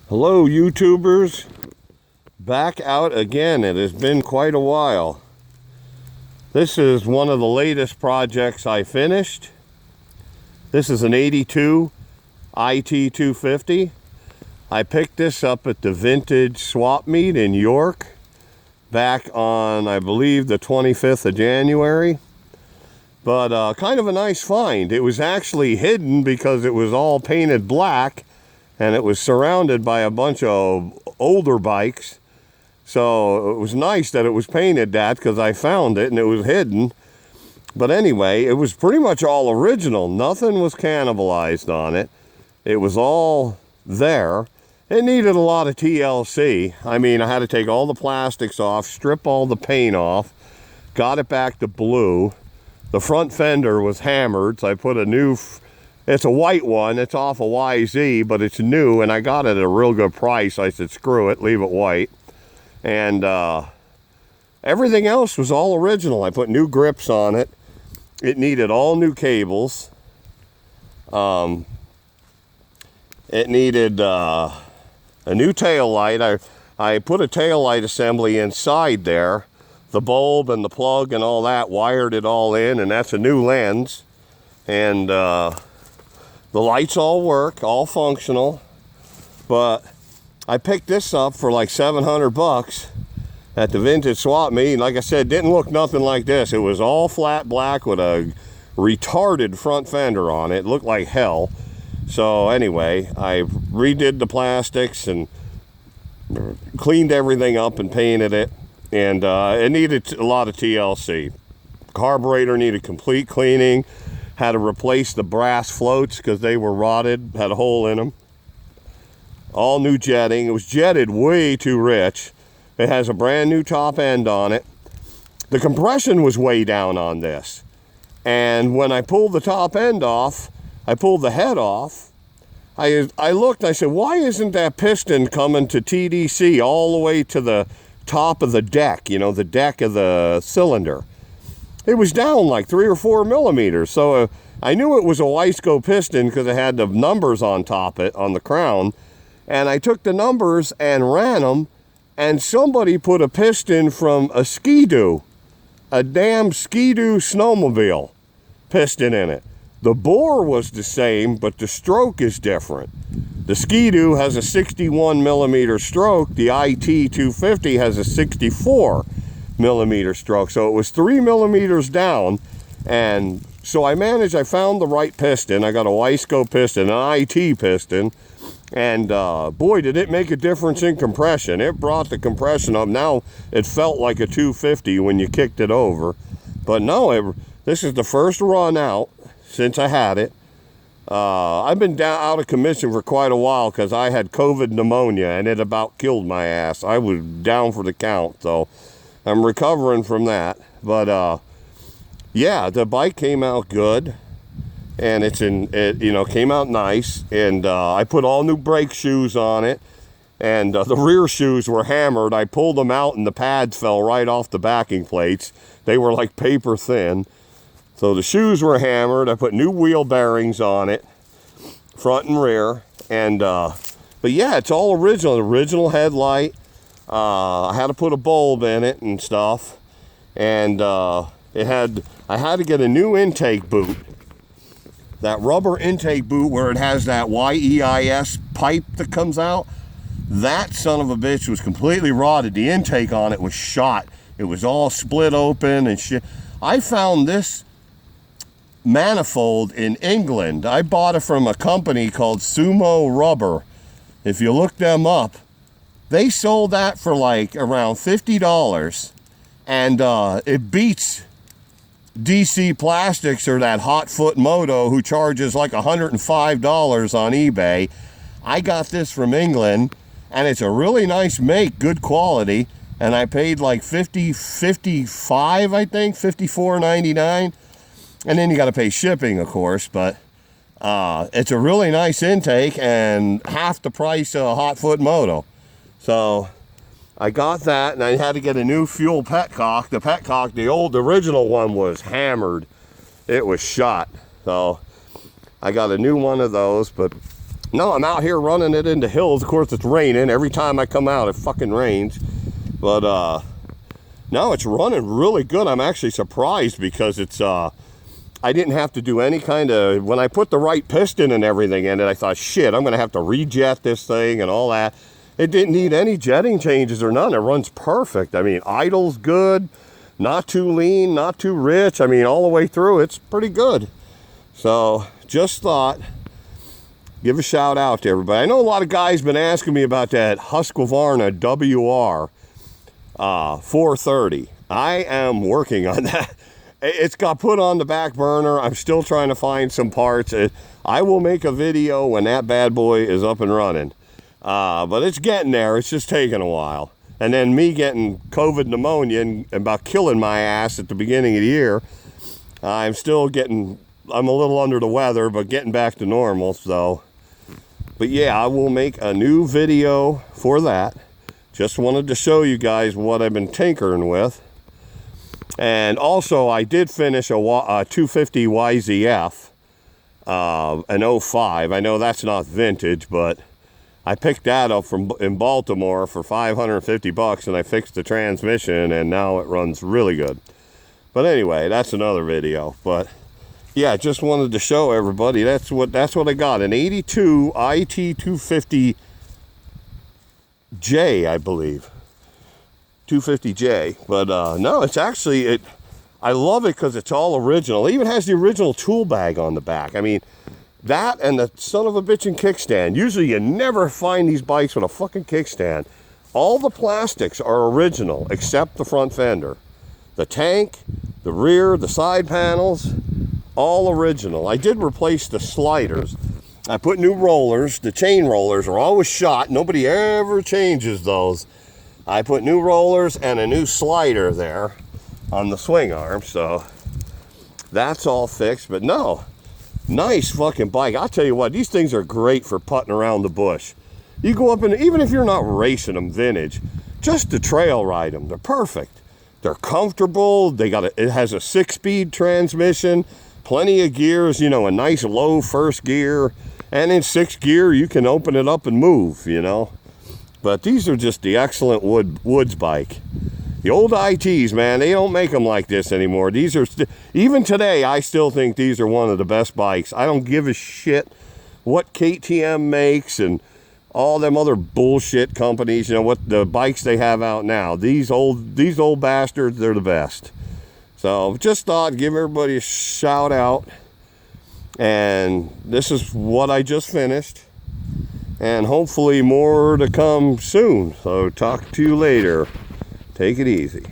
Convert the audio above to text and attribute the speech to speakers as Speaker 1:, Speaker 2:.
Speaker 1: Hello YouTubers, back out again. It has been quite a while. This is one of the latest projects I finished. This is an 82 IT250. I picked this up at the vintage swap meet in York back on, I believe, the 25th of January. But kind of a nice find. It was actually hidden because it was all painted black and it was surrounded by a bunch of older bikes. So it was nice that it was painted that, because I found it and it was hidden. But anyway, it was pretty much all original. Nothing was cannibalized on it. It was all there. It needed a lot of TLC. I mean, I had to take all the plastics off, strip all the paint off, got it back to blue. The front fender was hammered, so I put a new... It's a white one. It's off a YZ, but it's new, and I got it at a real good price. I said, screw it, leave it white. And everything else was all original. I put new grips on it. It needed all new cables. It needed a new tail light. I put a tail light assembly inside there. The bulb and the plug and all that, wired it all in, and that's a new lens. And the lights all work, all functional. But I picked this up for like 700 bucks at the vintage swap meet. And like I said, it didn't look nothing like this. It was all flat black with a retarded front fender on it. It looked like hell. So anyway, I redid the plastics and cleaned everything up and painted it. And it needed a lot of TLC. Carburetor needed complete cleaning. Had to replace the brass floats because they were rotted, had a hole in them. All new jetting. It was jetted way too rich. It has a brand new top end on it. The compression was way down on this. And when I pulled the top end off, I pulled the head off. I looked, I said, why isn't that piston coming to TDC all the way to the top of the deck, you know, the deck of the cylinder? It was down like 3 or 4 millimeters. So I knew it was a Wiseco piston because it had the numbers on top it, on the crown. And I took the numbers and ran them, and somebody put a piston from a Ski-Doo, a damn Ski-Doo snowmobile piston in it. The bore was the same, but the stroke is different. The Ski-Doo has a 61 millimeter stroke. The IT250 has a 64 millimeter stroke. So it was 3 millimeters down. And so I found the right piston. I got a Wiseco piston, an IT piston. And boy, did it make a difference in compression. It brought the compression up. Now it felt like a 250 when you kicked it over. But no, this is the first run out since I had it. I've been out of commission for quite a while because I had COVID pneumonia and it about killed my ass. I was down for the count, so I'm recovering from that. But yeah, the bike came out good, and it came out nice. And I put all new brake shoes on it, and the rear shoes were hammered. I pulled them out and the pads fell right off the backing plates. They were like paper thin. So the shoes were hammered. I put new wheel bearings on it, front and rear. And but yeah, it's all original headlight. I had to put a bulb in it and stuff. And I had to get a new intake boot. That rubber intake boot where it has that YEIS pipe that comes out. That son of a bitch was completely rotted. The intake on it was shot. It was all split open and shit. I found this manifold in England. I bought it from a company called Sumo Rubber. If you look them up, they sold that for like around $50, and it beats DC Plastics or that Hot Foot Moto who charges like $105 on eBay. I got this from England, and it's a really nice make, good quality, and I paid like $55, I think, $54.99. And then you got to pay shipping, of course, but it's a really nice intake and half the price of a Hot Foot Moto. So I got that, and I had to get a new fuel petcock. The petcock, the original one was hammered. It was shot. So I got a new one of those, but no, I'm out here running it into hills. Of course, it's raining. Every time I come out, it fucking rains. But no, it's running really good. I'm actually surprised because it's I didn't have to do any kind of, when I put the right piston and everything in it, I thought, shit, I'm gonna have to rejet this thing and all that. It didn't need any jetting changes or none. It runs perfect. I mean, idle's good, not too lean, not too rich. I mean, all the way through, it's pretty good. So just thought, give a shout out to everybody. I know a lot of guys been asking me about that Husqvarna WR 430. I am working on that. It's got put on the back burner. I'm still trying to find some parts. I will make a video when that bad boy is up and running. But it's getting there. It's just taking a while. And then me getting COVID pneumonia and about killing my ass at the beginning of the year. I'm a little under the weather, but getting back to normal. So, but yeah, I will make a new video for that. Just wanted to show you guys what I've been tinkering with. And also, I did finish a 250 YZF, an 05. I know that's not vintage, but I picked that up in Baltimore for $550, and I fixed the transmission, and now it runs really good. But anyway, that's another video. But yeah, just wanted to show everybody that's what I got, an 82 IT250J, I believe. 250J, but no, it's actually, I love it because it's all original. It even has the original tool bag on the back. I mean, that and the son of a bitchin' kickstand. Usually you never find these bikes with a fucking kickstand. All the plastics are original except the front fender. The tank, the rear, the side panels, all original. I did replace the sliders. I put new rollers. The chain rollers are always shot. Nobody ever changes those. I put new rollers and a new slider there on the swing arm, so that's all fixed. But no, nice fucking bike. I'll tell you what, these things are great for putting around the bush. You go up and even if you're not racing them vintage, just to trail ride them, they're perfect. They're comfortable. It has a 6-speed transmission, plenty of gears, you know, a nice low first gear, and in 6th gear you can open it up and move, you know. But these are just the excellent woods bike. The old ITs, man, they don't make them like this anymore. These are, even today, I still think these are one of the best bikes. I don't give a shit what KTM makes and all them other bullshit companies, you know, what the bikes they have out now. These old bastards, they're the best. So just thought, give everybody a shout out. And this is what I just finished. And hopefully more to come soon. So talk to you later. Take it easy.